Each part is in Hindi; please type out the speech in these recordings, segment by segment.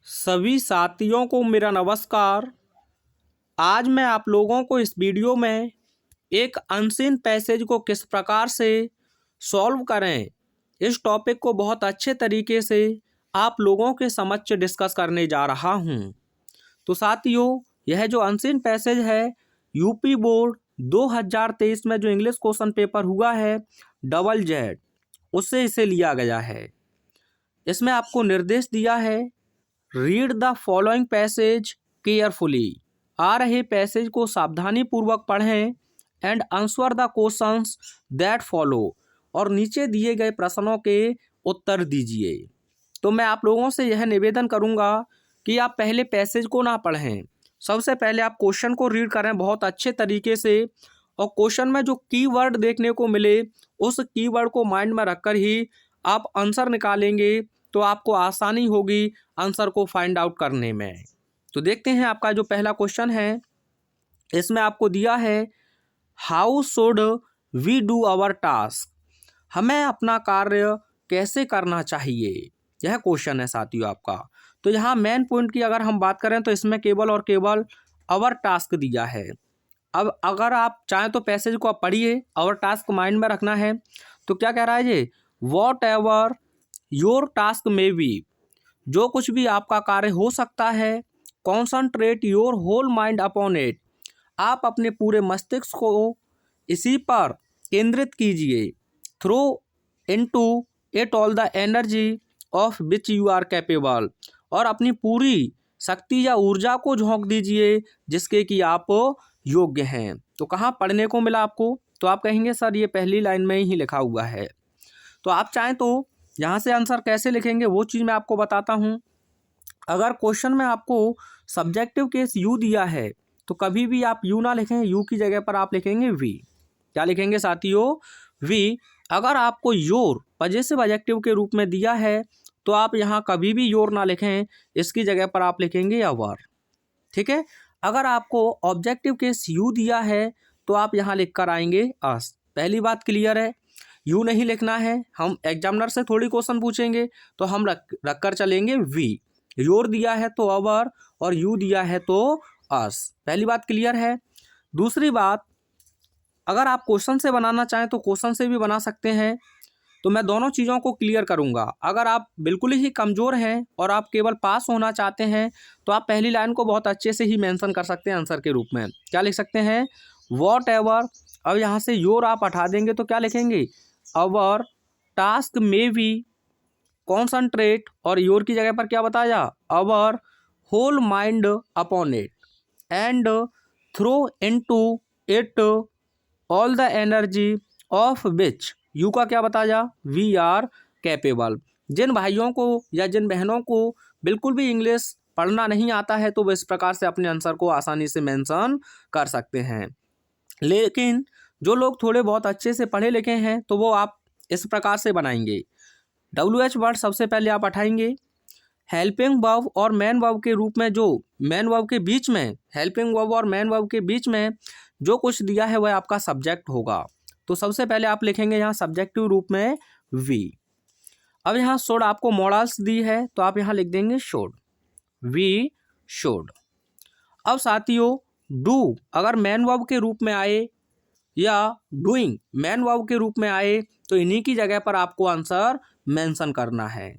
सभी साथियों को मेरा नमस्कार। आज मैं आप लोगों को इस वीडियो में एक अनसीन पैसेज को किस प्रकार से सॉल्व करें, इस टॉपिक को बहुत अच्छे तरीके से आप लोगों के समक्ष डिस्कस करने जा रहा हूं। तो साथियों, यह जो अनसीन पैसेज है, यूपी बोर्ड 2023 में जो इंग्लिश क्वेश्चन पेपर हुआ है डबल जेड, उससे इसे लिया गया है। इसमें आपको निर्देश दिया है, read the following passage carefully. आ रहे पैसेज को सावधानी पूर्वक पढ़ें and answer the questions that follow, और नीचे दिए गए प्रश्नों के उत्तर दीजिए। तो मैं आप लोगों से यह निवेदन करूंगा कि आप पहले पैसेज को ना पढ़ें, सबसे पहले आप क्वेश्चन को रीड करें बहुत अच्छे तरीके से, और क्वेश्चन में जो कीवर्ड देखने को मिले उस कीवर्ड को माइंड में रखकर ही आप आंसर निकालेंगे, तो आपको आसानी होगी आंसर को फाइंड आउट करने में। तो देखते हैं आपका जो पहला क्वेश्चन है, इसमें आपको दिया है how should we do our task, हमें अपना कार्य कैसे करना चाहिए, यह क्वेश्चन है साथियों आपका। तो यहाँ मेन पॉइंट की अगर हम बात करें तो इसमें केवल और केवल आवर टास्क दिया है। अब अगर आप चाहें तो पैसेज को आप पढ़िए, आवर टास्क माइंड में रखना है। तो क्या कह रहा है ये, whatever your task may be, जो कुछ भी आपका कार्य हो सकता है, concentrate your whole mind upon it, आप अपने पूरे मस्तिष्क को इसी पर केंद्रित कीजिए। Throw into it all the energy of which you are capable, और अपनी पूरी शक्ति या ऊर्जा को झोंक दीजिए जिसके कि आप योग्य हैं। तो कहाँ पढ़ने को मिला आपको, तो आप कहेंगे सर ये पहली लाइन में ही लिखा हुआ है। तो आप चाहें तो यहाँ से आंसर कैसे लिखेंगे वो चीज़ मैं आपको बताता हूँ। अगर क्वेश्चन में आपको सब्जेक्टिव केस यू दिया है तो कभी भी आप यू ना लिखें, यू की जगह पर आप लिखेंगे वी। क्या लिखेंगे साथियों, वी। अगर आपको योर पजेसिव एडजेक्टिव के रूप में दिया है तो आप यहाँ कभी भी योर ना लिखें, इसकी जगह पर आप लिखेंगे अवर। ठीक है। अगर आपको ऑब्जेक्टिव केस यू दिया है तो आप यहाँ लिख कर आएंगे अस। पहली बात क्लियर है, यू नहीं लिखना है। हम एग्जामिनर से थोड़ी क्वेश्चन पूछेंगे तो हम रख कर चलेंगे वी। योर दिया है तो अवर, और यू दिया है तो अस। पहली बात क्लियर है। दूसरी बात, अगर आप क्वेश्चन से बनाना चाहें तो क्वेश्चन से भी बना सकते हैं। तो मैं दोनों चीज़ों को क्लियर करूंगा। अगर आप बिल्कुल ही कमज़ोर हैं और आप केवल पास होना चाहते हैं तो आप पहली लाइन को बहुत अच्छे से ही मेंशन कर सकते हैं आंसर के रूप में। क्या लिख सकते हैं, वॉट एवर। अब यहाँ से योर आप हटा देंगे तो क्या लिखेंगे, our task may be concentrate, और योर की जगह पर क्या बताया, our whole mind upon it and throw into it all the energy of which, you का क्या बताया, वी आर कैपेबल। जिन भाइयों को या जिन बहनों को बिल्कुल भी इंग्लिश पढ़ना नहीं आता है तो वो इस प्रकार से अपने आंसर को आसानी से मेंशन कर सकते हैं। लेकिन जो लोग थोड़े बहुत अच्छे से पढ़े लिखे हैं तो वो आप इस प्रकार से बनाएंगे। WH वर्ड सबसे पहले आप हटाएंगे। हेल्पिंग वर्ब और मैन वर्ब के रूप में, जो मैन वर्ब के बीच में, हेल्पिंग वर्ब और मैन वर्ब के बीच में जो कुछ दिया है वह आपका सब्जेक्ट होगा। तो सबसे पहले आप लिखेंगे यहाँ सब्जेक्टिव रूप में वी। अब यहाँ शुड आपको मॉडल्स दी है तो आप यहाँ लिख देंगे शुड, वी शुड। अब साथियों, डू अगर मैन वर्ब के रूप में आए या डूइंग मैन वर्ब के रूप में आए तो इन्हीं की जगह पर आपको आंसर मेंशन करना है।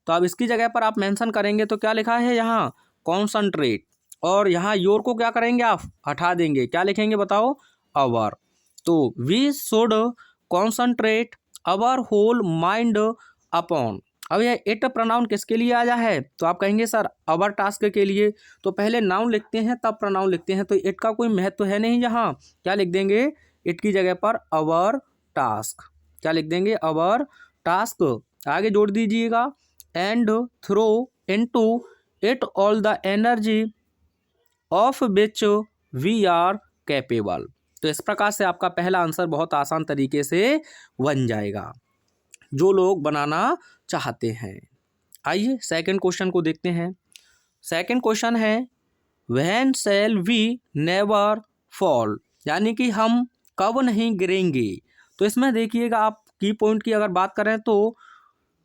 तो अब इसकी जगह पर आप मेंशन करेंगे तो क्या लिखा है यहाँ, कॉन्सनट्रेट, और यहाँ योर को क्या करेंगे, आप हटा देंगे। क्या लिखेंगे बताओ, अवर। तो we should concentrate our whole mind upon. अब यह इट प्रोनाउन किसके लिए आया है, तो आप कहेंगे सर अवर टास्क के लिए। तो पहले नाउन लिखते हैं तब प्रोनाउन लिखते हैं, तो इट का कोई महत्व है नहीं यहाँ। क्या लिख देंगे, इट की जगह पर अवर टास्क। क्या लिख देंगे, अवर टास्क। आगे जोड़ दीजिएगा, and throw into it all the energy of which we are capable. तो इस प्रकार से आपका पहला आंसर बहुत आसान तरीके से बन जाएगा, जो लोग बनाना चाहते हैं। आइए सेकंड क्वेश्चन को देखते हैं। सेकंड क्वेश्चन है, when shall we never fall, यानी कि हम कब नहीं गिरेंगे। तो इसमें देखिएगा आप की पॉइंट की अगर बात करें तो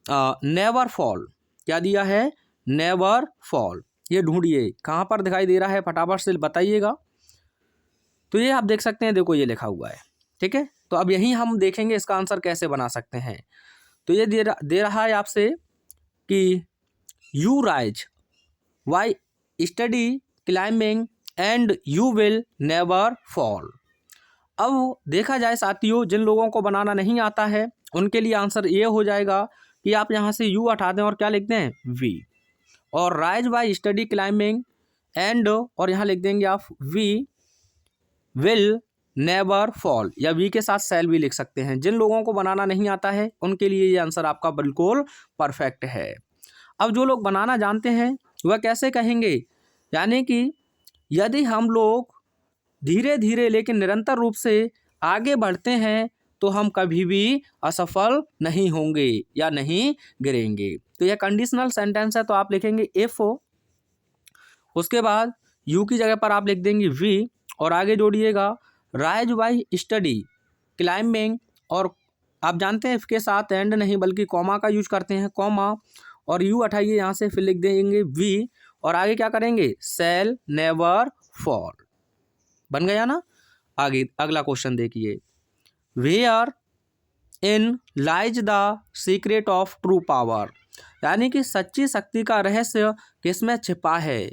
नेवर फॉल, क्या दिया है, नेवर फॉल। ये ढूंढिए कहाँ पर दिखाई दे रहा है, फटाफट से बताइएगा। तो ये आप देख सकते हैं, देखो ये लिखा हुआ है, ठीक है। तो अब यहीं हम देखेंगे इसका आंसर कैसे बना सकते हैं। तो ये दे रहा है आपसे कि you rise by steady climbing and you will never fall. अब देखा जाए साथियों, जिन लोगों को बनाना नहीं आता है उनके लिए आंसर ये हो जाएगा कि आप यहाँ से यू हटा दें और क्या लिख दें, वी, और rise by study climbing and, और यहाँ लिख देंगे आप वी विल नेवर फॉल, या वी के साथ सेल भी लिख सकते हैं। जिन लोगों को बनाना नहीं आता है उनके लिए ये आंसर आपका बिल्कुल परफेक्ट है। अब जो लोग बनाना जानते हैं वह कैसे कहेंगे, यानी कि यदि हम लोग धीरे धीरे लेकिन निरंतर रूप से आगे बढ़ते हैं तो हम कभी भी असफल नहीं होंगे या नहीं गिरेंगे। तो यह कंडीशनल सेंटेंस है, तो आप लिखेंगे इफ, उसके बाद यू की जगह पर आप लिख देंगे वी, और आगे जोड़िएगा राइज बाय स्टडी क्लाइंबिंग, और आप जानते हैं इसके साथ एंड नहीं बल्कि कॉमा का यूज करते हैं, कॉमा, और यू हटाइए यहाँ से, फिर लिख देंगे वी, और आगे क्या करेंगे, सेल नेवर फॉल। बन गया ना। आगे अगला क्वेश्चन देखिए, wherein lies the secret of true power, यानी कि सच्ची शक्ति का रहस्य किसमें छिपा है,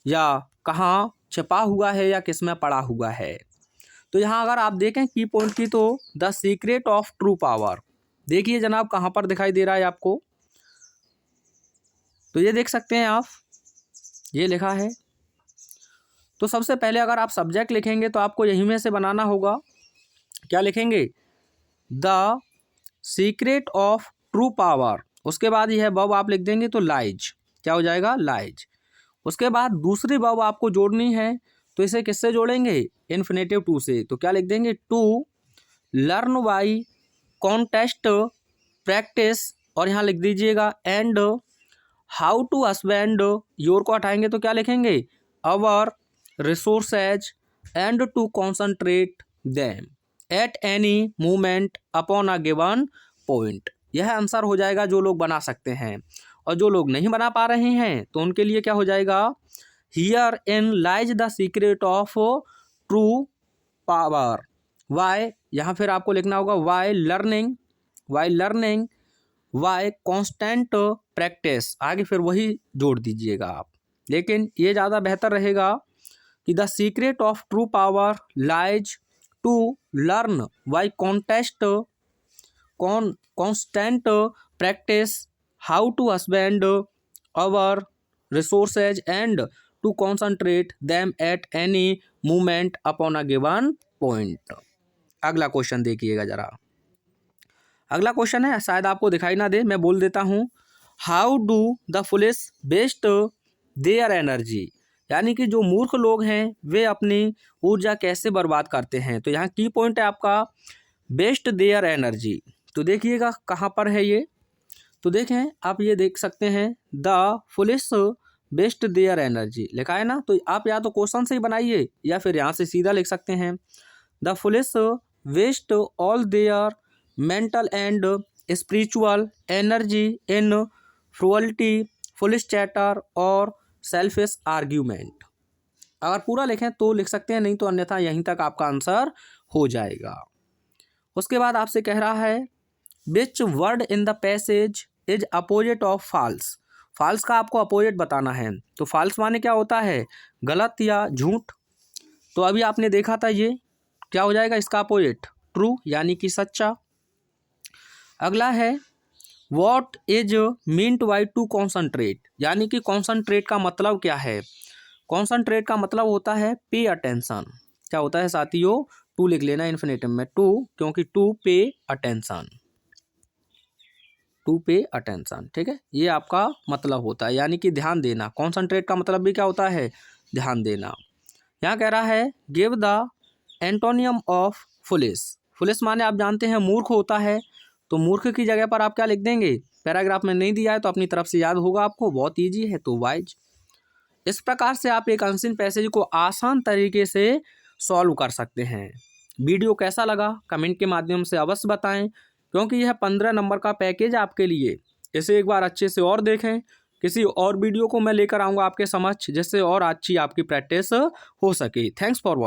या कहाँ छिपा हुआ है, या किसमें पड़ा हुआ है। तो यहाँ अगर आप देखें की पॉइंट की, तो the secret of true power, देखिए जनाब कहाँ पर दिखाई दे रहा है आपको। तो ये देख सकते हैं आप, ये लिखा है। तो सबसे पहले अगर आप सब्जेक्ट लिखेंगे तो आपको यहीं में से बनाना होगा, क्या लिखेंगे, the secret of true power, उसके बाद यह वर्ब आप लिख देंगे तो लाइज, क्या हो जाएगा, लाइज। उसके बाद दूसरी वर्ब आपको जोड़नी है, तो इसे किससे जोड़ेंगे, इन्फिनेटिव टू से, तो क्या लिख देंगे, to learn by contest practice, और यहाँ लिख दीजिएगा and how to husband, your को हटाएंगे तो क्या लिखेंगे, our resources and to concentrate them at any moment upon a given point. यह आंसर हो जाएगा जो लोग बना सकते हैं, और जो लोग नहीं बना पा रहे हैं तो उनके लिए क्या हो जाएगा, herein lies the secret of true power, by, यहाँ फिर आपको लिखना होगा by learning, by constant practice, आगे फिर वही जोड़ दीजिएगा आप, लेकिन ये ज़्यादा बेहतर रहेगा कि the secret of true power lies to learn by constant practice how to husband our resources and to concentrate them at any moment upon a given point. अगला क्वेश्चन देखिएगा जरा। अगला क्वेश्चन है, शायद आपको दिखाई ना दे, मैं बोल देता हूँ, how do the foolish waste their energy, यानी कि जो मूर्ख लोग हैं वे अपनी ऊर्जा कैसे बर्बाद करते हैं। तो यहाँ की पॉइंट है आपका वेस्ट देयर एनर्जी। तो देखिएगा कहाँ पर है ये, तो देखें आप, ये देख सकते हैं the foolish waste their energy लिखा है ना। तो आप या तो क्वेश्चन से ही बनाइए या फिर यहाँ से सीधा लिख सकते हैं, the foolish waste all their mental and spiritual energy in frivolity, foolish chatter और सेल्फिश आर्ग्यूमेंट। अगर पूरा लिखें तो लिख सकते हैं, नहीं तो अन्यथा यहीं तक आपका आंसर हो जाएगा। उसके बाद आपसे कह रहा है, which word in the passage is opposite of falls, falls का आपको अपोजिट बताना है। तो फॉल्स माने क्या होता है, गलत या झूठ। तो अभी आपने देखा था, ये क्या हो जाएगा इसका अपोजिट, ट्रू, यानी कि सच्चा। अगला है, what is meant by two concentrate, यानी कि कॉन्सनट्रेट का मतलब क्या है। कॉन्सनट्रेट का मतलब होता है पे अटेंशन, क्या होता है साथियों, टू लिख लेना इन्फिनेटिव में, टू, क्योंकि to pay attention, to pay attention, ठीक है, ये आपका मतलब होता है, यानी कि ध्यान देना। कॉन्सनट्रेट का मतलब भी क्या होता है, ध्यान देना। यहाँ कह रहा है, give the antonym of foolish, foolish माने आप जानते हैं मूर्ख होता है, तो मूर्ख की जगह पर आप क्या लिख देंगे, पैराग्राफ में नहीं दिया है तो अपनी तरफ से याद होगा आपको, बहुत ईजी है, तो वाइज। इस प्रकार से आप एक अनसीन पैसेज को आसान तरीके से सॉल्व कर सकते हैं। वीडियो कैसा लगा कमेंट के माध्यम से अवश्य बताएं, क्योंकि यह 15 नंबर का पैकेज आपके लिए, इसे एक बार अच्छे से और देखें, किसी और वीडियो को मैं लेकर आऊँगा आपके समक्ष, जिससे और अच्छी आपकी प्रैक्टिस हो सके। Thanks for watching.